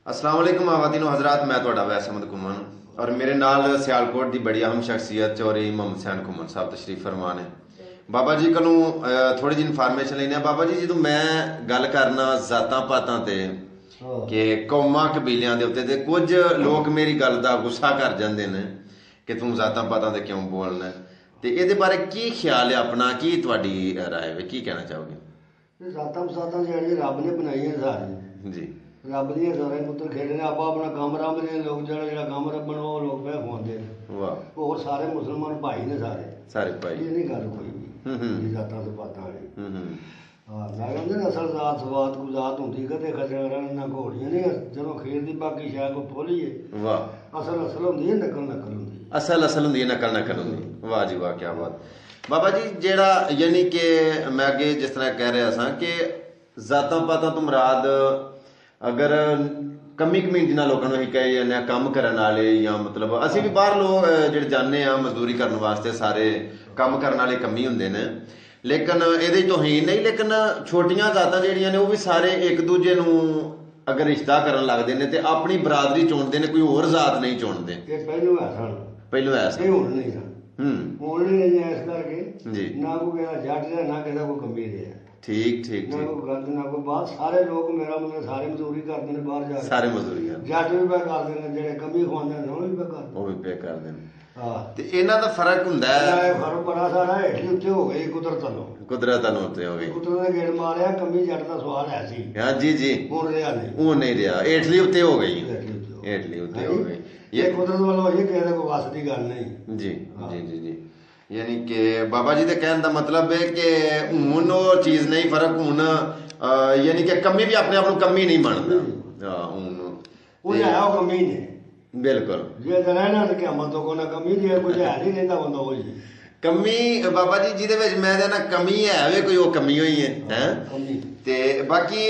अस्सलाम वालेकुम आवादीन हजरात, मैं ਤੁਹਾਡਾ वैस अहमद घुमन और मेरे नाल सियालकोट की बड़ी अहम शख्सियत चौधरी मोहम्मद हुसैन घुमन साहब तशरीफ फरमा ने। बाबा जी कोलों थोड़ी जी इन्फॉर्मेशन लेने। बाबा जी जो मैं गल करना जातां पातां ते कि कौमां कबीलियां दे उत्ते ते कुछ लोग मेरी गल दा गुस्सा कर जांदे ने कि तू जातां पातां ते क्यों बोलना ते इहदे बारे की ख्याल है अपना, की तुहाडी राय है, की कहना चाहोगे? जातां पसातां जेहड़ी रब ने बनाई सारी जी रब दी सारे पुत्तर खेडे ने। आपा अपना कम रबने लोग जेहड़ा कम रबन वो लोग पै खुआंदे ने। वाह होर सारे मुसलमान भाई ने सारे भाई। ये नहीं गल कोई भी जातां पातां वाली। हाँ मैं कहते नसल जात सवात को जात होंगी कदे खचर ना घोड़ियां ने चलो खेल दी बाकी शायद को फुल ही है। वाह असल असल होंदी है नकल नकल होंदी असल असल होंदी है नकल नकल होंदी। वाह जी वाह, क्या बात। बाबा जी जेड़ा यानी कि मैं अगे जिस तरह कह रहा सा कि जातां पातां तो मुराद अगर कमी कमी जिन्होंने लोगों को कहे जाने कम करने वाले या मतलब असी भी बाहर लोग जो जाने मजदूरी करने वास्ते सारे कम करने वाले कमी होंगे ने, लेकिन ये तोहीन नहीं, लेकिन छोटियां जातां जिहड़ियां ने वो भी सारे एक दूजे नूं अगर रिश्ता करन लगदे ने ते अपनी बरादरी चुनदे ने, कोई होर जात नहीं चुनदे। ये पहलू है सन पहलू है सन हुण नहीं सन हुण नहीं है इस करके जी ना कोई जट है ना किसी को कमी है। ठीक ठीक ना ठीक कोई गलत ना कोई बात सारे लोग मेरा मतलब सारे मजदूरी करते हैं बाहर जा सारे मजदूरी करदे जट भी पे करते हैं जेडे कमी खुआंदे ने वो भी पे करते वो भी पे करदे ने। हाँ ते इन्हां दा फर्क हुंदा है फर्क बड़ा सारा हेठी उत्ते हो गई कुदरत नो कुदरत नाल उत्ते हो गई। कुदरत ने गेड़ मारिया कमी जट का सवाल है सी हाँ जी जी हुण रिहा नहीं वो नहीं रहा, हेठली उत्ते हो गई, हेठली उत्ते हो हेठली उत्ते हो गई। ये कुदरत वालों ये कह कोई वस की गल नहीं जी जी जी जी यानी कि बाबा जी के कहने का मतलब है कि हुण वो चीज़ नहीं फर्क हुण यानी कि कमी भी अपने आप को कमी नहीं मानता। हाँ हुण वो है वो कमी ने बिल्कुल जे रहना तो क्या मतलब को ना कमी जे कुछ है नहीं रहता बंदा वो ही कमी बाबा जी जिहदे विच मैं ना कमी है वे कोई वो कमी होई है हैं कमी ते बाकी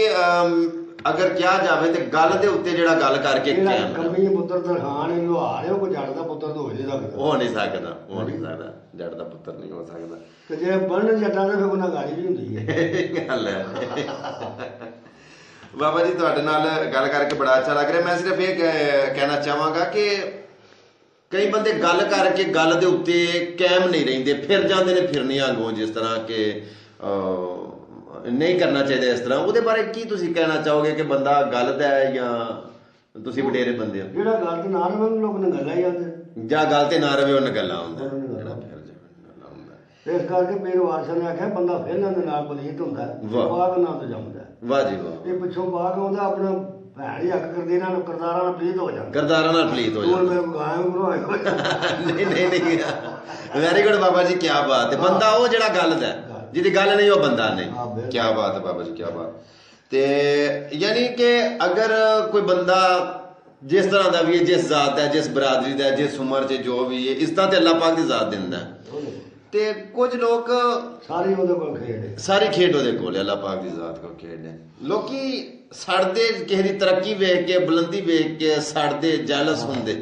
अगर क्या जावे ते गल दे उत्ते जेड़ा गल करके जेहड़ा कमी पुत्र तरखान लुहार है वो जट का पुत्र तो हो नहीं सकदा हो नहीं सकदा हो नहीं सकदा जट दा पुत्र नहीं हो सकदा ਤੇ ਜੇ ਬਣਨ ਜੱਟਾਂ ਦੇ ਫਿਰ ਗੁਨਾਹਗਾਰੀ ਵੀ ਹੁੰਦੀ ਹੈ ਗੱਲ ਹੈ। ਬਾਬਾ ਜੀ ਤੁਹਾਡੇ ਨਾਲ ਗੱਲ ਕਰਕੇ ਬੜਾ ਅੱਛਾ ਲੱਗ ਰਿਹਾ। ਮੈਂ ਸਿਰਫ ਇਹ ਕਹਿਣਾ ਚਾਹਾਂਗਾ ਕਿ ਕਈ ਬੰਦੇ ਗੱਲ ਕਰਕੇ ਗੱਲ ਦੇ ਉੱਤੇ ਕਾਇਮ ਨਹੀਂ ਰਹਿੰਦੇ, ਫਿਰ ਜਾਂਦੇ ਨੇ ਫਿਰਨੀਆਂ ਅੱਗੋਂ, ਜਿਸ ਤਰ੍ਹਾਂ ਕਿ ਨਹੀਂ ਕਰਨਾ ਚਾਹੀਦਾ ਇਸ ਤਰ੍ਹਾਂ। ਉਹਦੇ ਬਾਰੇ ਕੀ ਤੁਸੀਂ ਕਹਿਣਾ ਚਾਹੋਗੇ ਕਿ ਬੰਦਾ ਗਲਤ ਹੈ ਜਾਂ ਤੁਸੀਂ ਵਡੇਰੇ ਬੰਦੇ ਹੋ? ਜਿਹੜਾ ਗੱਲ ਤੇ ਨਾ ਰਵੇ ਲੋਕ ਨੇ ਗੱਲਾਂ ਹੀ ਆਉਂਦੇ ਜਾਂ ਗੱਲ ਤੇ ਨਾ ਰਵੇ ਉਹਨਾਂ ਗੱਲਾਂ ਹੁੰਦਾ ਇਸ ਕਰਕੇ ਮੇਰੇ ਵਾਰਸਾਂ ਨੇ ਆਖਿਆ ਬੰਦਾ ਫਿਲਨਾਂ ਦੇ ਨਾਲ ਪਲੀਤ ਹੁੰਦਾ ਬਾਗ ਨਾਲ ਤੋਂ ਜੰਮਦਾ। ਵਾਹ ਜੀ ਵਾਹ। ਇਹ ਪਿੱਛੋਂ ਬਾਗ ਆਉਂਦਾ ਆਪਣਾ ਭੈਣ ਹੀ ਅੱਖ ਕਰਦੀ ਨਾਲ ਕਰਦਾਰਾਂ ਨਾਲ ਪਲੀਤ ਹੋ ਜਾਂਦਾ ਕਰਦਾਰਾਂ ਨਾਲ ਪਲੀਤ ਹੋ ਜਾਂਦਾ। ਮੈਂ ਗਾਇਆ ਬਣਾਏ ਨਹੀਂ ਨਹੀਂ ਨਹੀਂ ਵੈਰੀ ਗੁੱਡ ਬਾਬਾ ਜੀ, ਕੀ ਬਾਤ ਹੈ। ਬੰਦਾ ਉਹ ਜਿਹੜਾ ਗੱਲ ਦਾ ਜਿਹਦੀ ਗੱਲ ਨਹੀਂ ਉਹ ਬੰਦਾ ਨਹੀਂ। ਕੀ ਬਾਤ ਹੈ ਬਾਬਾ ਜੀ, ਕੀ ਬਾਤ। ਤੇ ਯਾਨੀ ਕਿ ਅਗਰ ਕੋਈ ਬੰਦਾ ਜਿਸ ਤਰ੍ਹਾਂ ਦਾ ਵੀ ਹੈ, ਜਿਸ ਜ਼ਾਤ ਦਾ, ਜਿਸ ਬਰਾਦਰੀ ਦਾ, ਜਿਸ ਉਮਰ 'ਚ ਜੋ ਵੀ ਹੈ, ਇਸ ਤਰ੍ਹਾਂ ਤੇ ਅੱਲਾਹ ਪਾਕ ਦੀ ਜ਼ਾਤ ਦਿੰਦਾ ਤੇ ਕੁਝ ਲੋਕ ਸਾਰੀ ਉਹਦੇ ਕੋਲ ਖੇਡ ਸਾਰੀ ਖੇਡ ਉਹਦੇ ਕੋਲ ਅੱਲਾਹ ਪਾਕ ਦੀ ਜ਼ਾਤ ਕੋਲ ਖੇਡ ਹੈ। ਲੋਕੀ ਸੜਦੇ ਕਿਸੇ ਦੀ ਤਰੱਕੀ ਵੇਖ ਕੇ, ਬੁਲੰਦੀ ਵੇਖ ਕੇ ਸੜਦੇ, ਜੈਲਸ ਹੁੰਦੇ।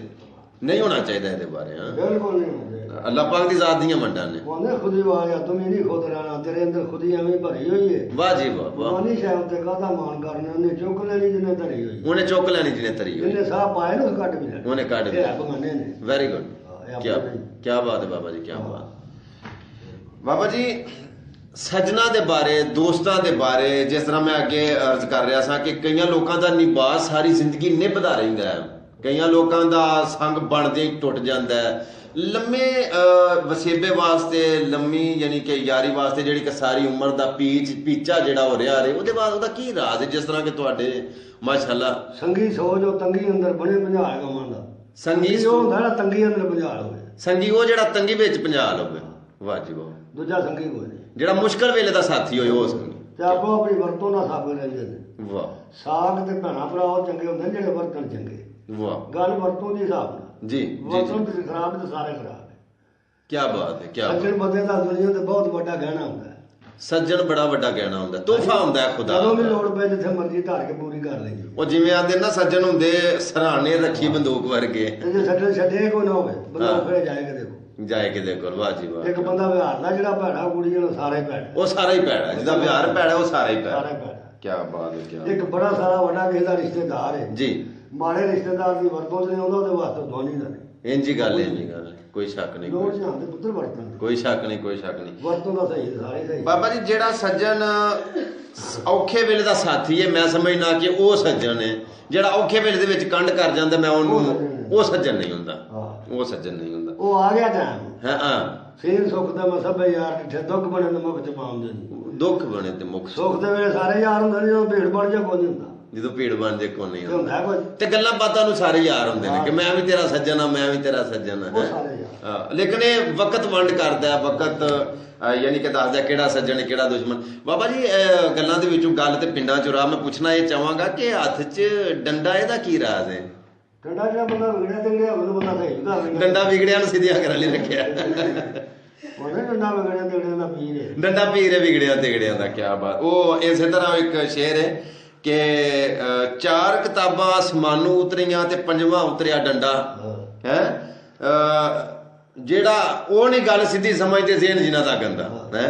ਨਹੀਂ ਹੋਣਾ ਚਾਹੀਦਾ ਇਹਦੇ ਬਾਰੇ। ਹਾਂ ਬਿਲਕੁਲ ਨਹੀਂ ਹੁੰਦੇ। ਅੱਲਾਹ ਪਾਕ ਦੀ ਜ਼ਾਤ ਦੀਆਂ ਮੰਡਾਂ ਨੇ। ਉਹਨੇ ਖੁਦੀ ਵਾਲਿਆ ਤੂੰ ਨਹੀਂ ਖੁਦ ਰਹਿਣਾ, ਤੇਰੇ ਅੰਦਰ ਖੁਦੀ ਐਵੇਂ ਭਰੀ ਹੋਈ ਹੈ। ਵਾਹ ਜੀ ਵਾਹ ਵਾਹ। ਉਹਨੇ ਸ਼ਾਇਦ ਤੇ ਕਾਹਦਾ ਮਾਨ ਕਰਨਾ, ਉਹਨੇ ਚੁੱਕ ਲੈਣੀ ਜਿਹਨੇ ਧਰੀ ਹੋਈ, ਉਹਨੇ ਚੁੱਕ ਲੈਣੀ ਜਿਹਨੇ ਧਰੀ ਹੋਈ, ਜਿਹਨੇ ਸਾਹ ਪਾਏ ਨਾ ਕੱਢ ਵੀ ਲੈਣਾ, ਉਹਨੇ ਕੱਢ ਵੀ ਇਹ ਬਗਾਨੇ ਨੇ। ਵੈਰੀ ਗੁੱਡ, ਕੀ ਬਾਤ ਹੈ ਬਾਬਾ ਜੀ, ਕੀ ਬਾਤ। ਬਾਬਾ ਜੀ ਸੱਜਣਾ ਦੇ ਬਾਰੇ, ਦੋਸਤਾਂ ਦੇ ਬਾਰੇ, ਜਿਸ ਤਰ੍ਹਾਂ ਮੈਂ ਅੱਗੇ ਅਰਜ਼ ਕਰ ਰਿਹਾ ਸਾਂ ਕਿ ਕਈਆਂ ਲੋਕਾਂ ਦਾ ਨਿਭਾਅ ਸਾਰੀ ਜ਼ਿੰਦਗੀ ਨਿਭਦਾ ਰਹਿੰਦਾ ਹੈ, ਕਈਆਂ ਲੋਕਾਂ ਦਾ ਸੰਗ ਬਣਦੇ ਹੀ ਟੁੱਟ ਜਾਂਦਾ ਹੈ। ਲੰਮੇ ਵਸੇਬੇ ਵਾਸਤੇ, ਲੰਮੀ ਯਾਨੀ ਕਿ ਯਾਰੀ ਵਾਸਤੇ ਜਿਹੜੀ ਕਿ ਸਾਰੀ ਉਮਰ ਦਾ ਪੀਚਾ ਜਿਹੜਾ ਹੋ ਰਿਹਾ ਰਹੇ, ਉਹਦੇ ਬਾਅਦ ਉਹਦਾ ਕੀ ਰਾਜ਼ ਹੈ? ਜਿਸ ਤਰ੍ਹਾਂ ਕਿ ਤੁਹਾਡੇ ਮਾਸ਼ਾਅੱਲਾ ਸੰਗੀ ਸੋਚ ਉਹ ਤੰਗੀ ਅੰਦਰ ਬਣੇ ਭੰਜਾਲ ਗਵਾਂ ਦਾ ਸੰਗੀ ਉਹ ਹੁੰਦਾ ਨਾ ਤੰਗੀ ਅੰਦਰ ਭੰਜਾਲ ਹੋਵੇ, ਸੰਗੀ ਉਹ ਜਿਹੜਾ ਤੰਗੀ ਵਿੱਚ ਭੰਜਾਲ ਹੋਵੇ। ਵਾਹ ਜੀ ਵਾਹ। ਦੂਜਾ ਸੰਗੀ ਕੋਈ ਨਹੀਂ ਜਿਹੜਾ ਮੁਸ਼ਕਲ ਵੇਲੇ ਦਾ ਸਾਥੀ ਹੋਏ ਉਹ ਸੰਗੀ। ਤੇ ਆਪੋ ਆਪਣੀ ਵਰਤੋਂ ਨਾਲ ਸਾਬਰ ਰਹਿੰਦੇ ਨੇ। ਵਾਹ ਸਾਗ ਤੇ ਭੈਣਾ ਭਰਾ ਉਹ ਚੰਗੇ ਹੁੰਦੇ ਨੇ ਜਿਹੜੇ ਵਰਤਣ ਚੰਗੇ। ਵਾਹ ਗੱਲ ਵਰਤੋਂ ਦੇ ਹਿਸਾਬ ਨਾਲ ਜੀ ਵਰਤੋਂ ਤੇ ਖਰਾਬ ਤੇ ਸਾਰੇ ਖਰਾਬ ਹੈ। ਕੀ ਬਾਤ ਹੈ, ਕੀ ਬਾਤ। ਸੱਜਣ ਬੰਦੇ ਦਾ ਦੁਨੀਆ ਤੇ ਬਹੁਤ ਵੱਡਾ ਗਹਿਣਾ ਹੁੰਦਾ ਹੈ। ਸੱਜਣ ਬੜਾ ਵੱਡਾ ਗਹਿਣਾ ਹੁੰਦਾ, ਤੋਹਫਾ ਹੁੰਦਾ ਹੈ ਖੁਦਾ ਜਦੋਂ ਵੀ ਦਾ। ਲੋੜ ਪਏ ਜਿੱਥੇ ਮਰਜ਼ੀ ਧਾਰ ਕੇ ਪੂਰੀ ਕਰ ਲੈਂਦੀ। ਉਹ ਜਿਵੇਂ ਆਂਦੇ ਨਾ ਸੱਜਣ ਹੁੰਦੇ ਸਰਾਣੇ ਰੱਖੀ ਬੰਦੂਕ ਵਰਗੇ। ਤੇ ਜੇ ਸੱਜਣ ਛੱਡੇ ਕੋਈ ਨਾ ਹੋਵੇ ਬੰਦਾ ਫਿਰ ਜਾਏਗਾ ਦੇਖੋ ਜਾਏ ਕਿਤੇ ਕੋਲ। ਵਾਹ ਜੀ ਵਾਹ। ਇੱਕ ਬੰਦਾ ਵਿਹਾਰ ਦਾ ਜਿਹੜਾ ਭੈੜਾ ਕੁੜੀ ਜਿਹੜਾ ਸਾਰਾ ਹੀ ਭੈੜਾ, ਉਹ ਸਾਰਾ ਹੀ ਭੈੜਾ, ਜਿਹਦਾ ਵਿਹਾਰ ਭੈੜਾ ਉਹ ਸਾਰਾ ਹੀ ਸਾਰਾ ਭੈੜਾ। ਹੀ ਭੈੜਾ। ਕੀ ਬਾਤ ਹੈ, ਕੀ ਇੱਕ ਬੜਾ ਸਾਰਾ ਵੱਡਾ ਕਿਸੇ ਦਾ ਰਿਸ਼ਤੇਦਾਰ ਹੈ ਜੀ ਮਾੜੇ ਰਿਸ਼ਤੇਦਾਰ ਦੀ ਵਰਤੋਂ 'ਚ ਨਹੀਂ ਆਉਂਦਾ ਉਹਦੇ ਵਾਸਤੇ ਦੋਨੀ ਦਾ ਨਹੀਂ ਇੰਜ ਹੀ ਗੱਲ ਹੈ, ਇੰਜ ਹੀ ਗੱਲ ਹੈ, ਕੋਈ ਸ਼ੱਕ ਨਹੀਂ, ਲੋੜ ਜਾਂਦੇ ਪੁੱਤਰ ਵਰਤਣ ਦੀ। ਕੋਈ ਸ਼ੱਕ ਨਹੀਂ, ਕੋਈ ਸ਼ੱਕ ਨਹੀਂ। ਵਰਤੋਂ ਦਾ ਸਹੀ ਸਾਰੇ ਸਹੀ। ਬਾਬਾ ਜੀ ਜਿਹੜਾ ਸੱਜਣ ਔਖੇ ਵੇਲੇ ਦਾ ਸਾਥੀ ਹੈ, ਮੈਂ ਸਮਝਣਾ ਕਿ ਉਹ ਸੱਜਣ ਹੈ। ਜਿਹੜਾ ਔਖੇ ਵੇਲੇ ਦੇ ਵਿੱਚ ਕੰਡ ਕਰ ਜਾਂਦਾ, ਮੈਂ ਉਹਨੂੰ ਉਹ ਸੱਜਣ ਨਹੀਂ ਹੁੰਦਾ, ਉਹ ਸੱਜਣ ਨਹੀਂ ਹੁੰਦਾ। ਉਹ ਆ ਗਿਆ ਟਾਈਮ। ਹਾਂ ਸੀਨ ਸੁੱਖ ਦਾ ਮਸਬ ਯਾਰ ਕਿੱਥੇ ਦੁੱਖ ਬਣੇ ਤੇ ਮੁੱਖ ਚ ਪਾਉਂਦੇ ਨੇ। ਦੁੱਖ ਬਣੇ ਤੇ ਮੁੱਖ ਸੁੱਖ ਦੇ ਵੇਲੇ ਸਾਰੇ ਯਾਰ ਹੁੰਦੇ ਨੇ, ਜਦੋਂ ਭੀੜ ਬਣ ਜਾ ਕੋਈ ਨਹੀਂ ਹੁੰਦਾ। ਜਦੋਂ ਭੀੜ ਬਣ ਜੇ ਕੋਈ ਨਹੀਂ ਹੁੰਦਾ ਕੁਝ ਤੇ ਗੱਲਾਂ ਬਾਤਾਂ ਨੂੰ ਸਾਰੇ ਯਾਰ ਹੁੰਦੇ ਨੇ ਕਿ ਮੈਂ ਵੀ ਤੇਰਾ ਸੱਜਣ ਆ, ਮੈਂ ਵੀ ਤੇਰਾ ਸੱਜਣ ਉਹ ਸਾਰੇ ਯਾਰ। ਹਾਂ, ਲੇਕਿਨ ਇਹ ਵਕਤ ਵੰਡ ਕਰਦਾ, ਵਕਤ ਯਾਨੀ ਕਿ ਦੱਸਦਾ ਕਿਹੜਾ ਸੱਜਣ ਹੈ ਕਿਹੜਾ ਦੁਸ਼ਮਣ। ਬਾਬਾ ਜੀ ਗੱਲਾਂ ਦੇ ਵਿੱਚੋਂ ਗੱਲ ਤੇ ਪਿੰਡਾਂ ਚੋਂ ਰਾਹ ਮੈਂ ਪੁੱਛਣਾ ਇਹ ਚਾਹਾਂਗਾ ਕਿ ਹੱਥ 'ਚ ਡੰਡਾ ਇਹਦਾ ਕੀ ਰਾਜ਼ ਹੈ? ਡੰਡਾ ਜਿਹੜਾ ਬੰਦਾ ਵਿਗੜਿਆ ਤੇ ਵਿਗੜਿਆ ਉਹਨੂੰ ਬੰਦਾ ਸਹੀ ਹੁੰਦਾ। ਡੰਡਾ ਵਿਗੜਿਆ ਨੂੰ ਸਿੱਧੀਆਂ ਕਰਨ ਲਈ ਰੱਖਿਆ। ਉਹਨੇ ਡੰਡਾ ਵਿਗੜਿਆ ਤੇ ਵਿਗੜਿਆ ਦਾ ਪੀਰ ਹੈ। ਡੰਡਾ ਪੀਰ ਹੈ ਵਿਗੜਿਆ ਤਿਗੜਿਆਂ ਦਾ, ਕੀ ਬਾਤ। ਉਹ ਇਸੇ ਤਰ੍ਹਾਂ ਇੱਕ ਸ਼ੇਰ ਹੈ ਕਿ 4 ਕਿਤਾਬਾਂ ਅਸਮਾਨੋਂ ਉਤਰੀਆਂ ਤੇ 5ਵਾਂ ਉਤਰਿਆ ਡੰਡਾ ਹੈ। ਜਿਹੜਾ ਉਹ ਨਹੀਂ ਗੱਲ ਸਿੱਧੀ ਸਮਝਦੇ ਜ਼ਿਹਨ ਜਿਨ੍ਹਾਂ ਦਾ ਗੰਦਾ ਹੈ।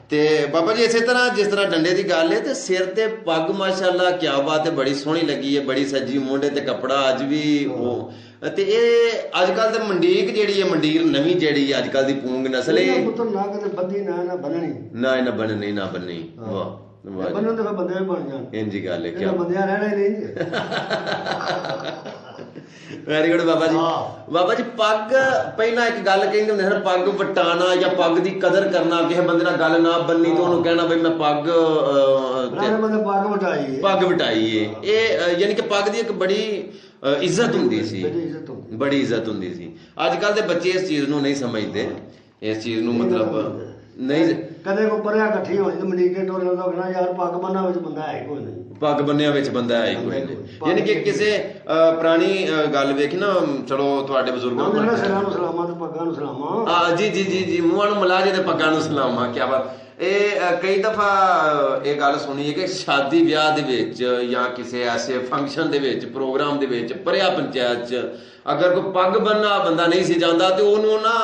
ਤੇ ਬਾਬਾ ਜੀ ਇਸੇ ਤਰ੍ਹਾਂ ਜਿਸ ਤਰ੍ਹਾਂ ਡੰਡੇ ਦੀ ਗੱਲ ਹੈ ਤੇ ਸਿਰ ਤੇ ਪੱਗ ਮਾਸ਼ਾਅੱਲਾ ਕੀ ਬਾਤ ਹੈ, ਬੜੀ ਸੋਹਣੀ ਲੱਗੀ ਹੈ, ਬੜੀ ਸੱਜੀ, ਮੋਢੇ ਤੇ ਕੱਪੜਾ ਅੱਜ ਵੀ ਉਹ। ਤੇ ਇਹ ਅੱਜ ਕੱਲ ਤੇ ਮੰਡੀਕ ਜਿਹੜੀ ਹੈ, ਮੰਡੀਰ ਨਵੀਂ ਜਿਹੜੀ ਹੈ ਅੱਜ ਕੱਲ ਦੀ ਪੂੰਗ ਨਸਲ ਹੈ। ਪੁੱਤਰ ਨਾ ਕਦੇ ਬੱਦੀ ਨਾ ਬੰਨਣੀ, ਨਾ ਬੰਨਣੀ, ਨਾ ਬੰਨੀ। ਵਾਹ ਬੰਨਣ ਤੇ ਬੰਦੇ ਵੀ ਬਣ ਜਾਣ। ਇੰਜ ਹੀ ਗੱਲ ਹੈ, ਕਿਆ ਬੰਦਿਆਂ ਰਹਿਣਾ ਹੀ ਨਹੀਂ। Very good Baba ji. ਬਾਬਾ ਜੀ ਪੱਗ ਪਹਿਲਾਂ ਇੱਕ ਗੱਲ ਕਹਿੰਦੇ ਹੁੰਦੇ ਸਨ, ਪੱਗ ਵਟਾਣਾ ਜਾਂ ਪੱਗ ਦੀ ਕਦਰ ਕਰਨਾ। ਕਿਸੇ ਬੰਦੇ ਨਾਲ ਗੱਲ ਨਾ ਬੰਨੀ ਤੇ ਉਹਨੂੰ ਕਹਿਣਾ ਬਈ ਮੈਂ ਪੱਗ ਪੱਗ ਵਟਾਈ ਏ। ਇਹ ਯਾਨੀ ਕਿ ਪੱਗ ਦੀ ਇੱਕ ਬੜੀ ਇੱਜ਼ਤ ਹੁੰਦੀ ਸੀ, ਬੜੀ ਇੱਜ਼ਤ ਹੁੰਦੀ ਸੀ। ਅੱਜ ਕੱਲ ਦੇ ਬੱਚੇ ਇਸ ਚੀਜ਼ ਨੂੰ ਨਹੀਂ ਸਮਝਦੇ, ਇਸ ਚੀਜ਼ ਨੂੰ ਮਤਲਬ ਨਹੀਂ। ਕਦੇ ਕੋ ਪਰਿਆ ਇਕੱਠੀ ਹੋਣੀ ਤੇ ਮਨੀਕੇ ਟੋਲੇ ਦਾ ਕਹਿਣਾ ਯਾਰ ਪੱਗ ਬੰਨਾ ਵਿੱਚ ਬੰਦਾ ਹੈ ਕੋਈ ਨਹੀਂ, ਪੱਗ ਬੰਨਿਆ ਵਿੱਚ ਬੰਦਾ ਹੈ ਕੋਈ ਨਹੀਂ। ਯਾਨੀ ਕਿ ਕਿਸੇ ਪੁਰਾਣੀ ਗੱਲ ਵੇਖੀ ਨਾ, ਚਲੋ ਤੁਹਾਡੇ ਬਜ਼ੁਰਗਾਂ ਨੂੰ ਸਿਰਾਂ ਨੂੰ ਸਲਾਮਾਂ ਤੇ ਪੱਗਾਂ ਨੂੰ ਸਲਾਮਾਂ। ਹਾਂ ਜੀ ਜੀ ਜੀ ਜੀ, ਮੂੰਹਾਂ ਨੂੰ ਮਿਲਾ ਜੇ ਤੇ ਪੱਗਾਂ ਨੂੰ ਸਲਾਮਾਂ। ਕੀ ਬਾਤ। ਇਹ ਕਈ ਦਫਾ ਇਹ ਗੱਲ ਸੁਣੀ ਹੈ ਕਿ ਸ਼ਾਦੀ ਵਿਆਹ ਦੇ ਵਿੱਚ ਜਾਂ ਕਿਸੇ ਐਸੇ ਫੰਕਸ਼ਨ ਦੇ ਵਿੱਚ, ਪ੍ਰੋਗਰਾਮ ਦੇ ਵਿੱਚ, ਪਰਿਆ ਪੰਚਾਇਤ 'ਚ ਅਗਰ ਕੋਈ ਪੱਗ ਬੰਨਾ ਬੰਦਾ ਨਹੀਂ ਸੀ ਜਾਂਦਾ ਤੇ ਉਹਨੂੰ ਨਾ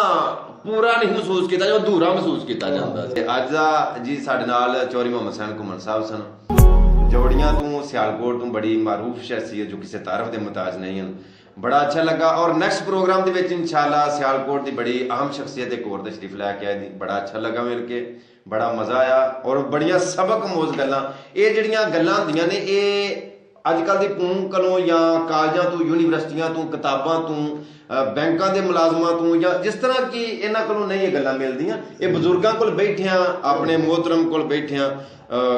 ਪੂਰਾ ਨਹੀਂ ਮਹਿਸੂਸ ਕੀਤਾ ਜਾਂਦਾ, ਅਧੂਰਾ ਮਹਿਸੂਸ ਕੀਤਾ ਜਾਂਦਾ ਸੀ। ਅੱਜ ਦਾ ਜੀ ਸਾਡੇ ਨਾਲ ਚੌਧਰੀ ਮੁਹੰਮਦ ਹੁਸੈਨ ਘੁੰਮਣ ਸਾਹਿਬ ਸਨ, ਜੋੜੀਆਂ ਤੋਂ, ਸਿਆਲਕੋਟ ਤੋਂ, ਬੜੀ ਮਾਰੂਫ ਸ਼ਖਸੀਅਤ ਜੋ ਕਿਸੇ ਤਾਰਫ ਦੇ ਮੁਤਾਜ ਨਹੀਂ ਹਨ। ਬੜਾ ਅੱਛਾ ਲੱਗਾ। ਔਰ ਨੈਕਸਟ ਪ੍ਰੋਗਰਾਮ ਦੇ ਵਿੱਚ ਇਨਸ਼ਾਅੱਲਾ ਸਿਆਲਕੋਟ ਦੀ ਬੜੀ ਅਹਿਮ ਸ਼ਖਸੀਅਤ ਇੱਕ ਹੋਰ ਤਸ਼ਰੀਫ ਲੈ ਕੇ ਆਏ। ਬੜਾ ਅੱਛਾ ਲੱਗਾ ਮਿਲ ਕੇ, ਬੜਾ ਮਜ਼ਾ ਆਇਆ ਔਰ ਬੜੀਆਂ ਸਬਕ ਮੋਜ਼ ਗੱਲਾਂ। ਇਹ ਜਿਹੜੀਆਂ ਗੱਲਾਂ ਹੁੰਦੀਆਂ ਨੇ ਇਹ ਅੱਜ ਕੱਲ੍ਹ ਦੀ ਪੂੰਗ ਕੋਲੋਂ ਜਾਂ ਕਾਲਜਾਂ ਤੋਂ, ਯੂਨੀਵਰਸਿਟੀਆਂ ਤੋਂ, ਕਿਤਾਬਾਂ ਤੋਂ, ਬੈਂਕਾਂ ਦੇ ਮੁਲਾਜ਼ਮਾਂ ਤੋਂ, ਜਾਂ ਜਿਸ ਤਰ੍ਹਾਂ ਕਿ ਇਹਨਾਂ ਕੋਲੋਂ ਨਹੀਂ ਇਹ ਗੱਲਾਂ ਮਿਲਦੀਆਂ। ਇਹ ਬਜ਼ੁਰਗਾਂ ਕੋਲ ਬੈਠਿਆਂ, ਆਪਣੇ ਮੋਹਤਰਮ ਕੋਲ ਬੈਠਿਆਂ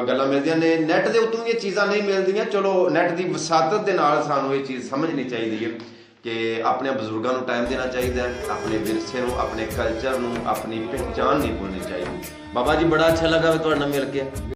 ਗੱਲਾਂ ਮਿਲਦੀਆਂ ਨੇ। ਨੈੱਟ ਦੇ ਉੱਤੋਂ ਇਹ ਚੀਜ਼ਾਂ ਨਹੀਂ ਮਿਲਦੀਆਂ। ਚਲੋ ਨੈੱਟ ਦੀ ਵਸਾਤਤ ਦੇ ਨਾਲ ਸਾਨੂੰ ਇਹ ਚੀਜ਼ ਸਮਝਣੀ ਚਾਹੀਦੀ ਹੈ ਕਿ ਆਪਣੇ ਬਜ਼ੁਰਗਾਂ ਨੂੰ ਟਾਈਮ ਦੇਣਾ ਚਾਹੀਦਾ ਹੈ, ਆਪਣੇ ਵਿਰਸੇ ਨੂੰ, ਆਪਣੇ ਕਲਚਰ ਨੂੰ, ਆਪਣੀ ਪਹਿਚਾਣ ਨਹੀਂ ਭੁੱਲਣੀ ਚਾਹੀਦੀ। ਬਾਬਾ ਜੀ ਬੜਾ ਅੱਛਾ ਲੱਗਾ ਤੁਹਾਡੇ ਨਾਲ ਮਿਲ ਕੇ।